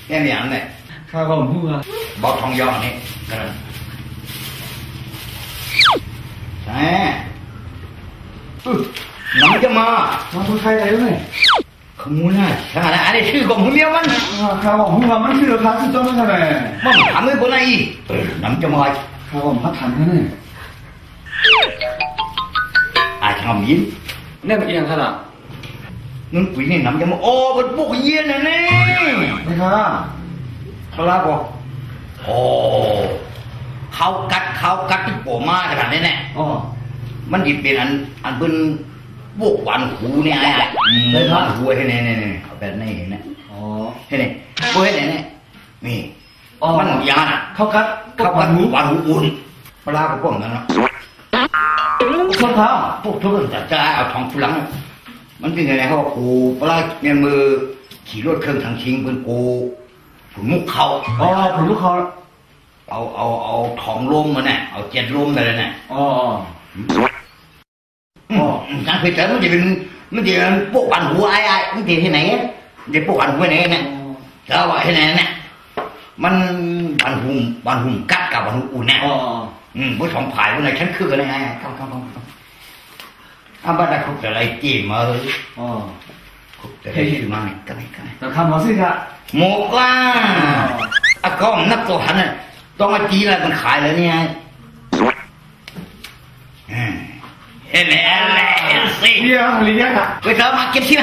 แค่อย่างเนี่ยข้าก็พูดว่าบอกทองยองนี่กันใช่น้ำจะมาคนไทยอะไรเนี่ยขโมยนะขนาดอะไรชื่อของมึงเดียวมันข้าบอกพูดว่ามันชื่อราคาที่ต้นนั่นแหละมันทำให้คนไหนน้ำจะมาข้าบอกพัดถันนั่นเนี่ยทำยิ้มเนี่ยมันเอียงขนาดนึกปีนี่น้ำจะมาโอ้มันบุกเย็นนะเนี่ยไม่ค่ะเขาลาบอกโอ้เขากัดที่โผล่มาขนาดนี้เนี่ยมันจะเป็นอันเป็นพวกหวานหูเนี่ยหวานหูให้เนี่ยเอาแบบนี้เห็นไหมให้เนี่ยพวกให้เนี่ยนี่มันยาเขากัดหวานหูอุ่นปลาก็พวกนั้นนะชอบเขาพวกทุกคนจะเอาทองฝรั่งมันเป็นไงเขากูปลาเนี่ยมือขี่รถเครื่องทางชิงเป็นกูผุนมุกเขาผุนมุกเขาเอาทองลมมาเนี่ยเอาเจ็ดลมอะไรเนี่ยการพิจารณามันจะเป็นพวกบันหัวไอ้มันจะที่ไหนจะพวกบันหัวไหนเนี่ยแล้วว่าที่ไหนเนี่ยมันบันหุ่มกัดกับบันหุ่มอุ่นเนี่ยพวกสองผายพวกไหนฉันคืออะไรไงครับบ้านได้คุกอะไรจีมมาเลยคุกอะไรชื่อมาเนี่ยกันแต่คำมาสิครับหมกล่าก็นักตัวหันน่ะต้องมาจีอะไรมันขายเลยเนี่ยเห็นไหมสิเลี้ยงไปเถอะมาเก็บสิ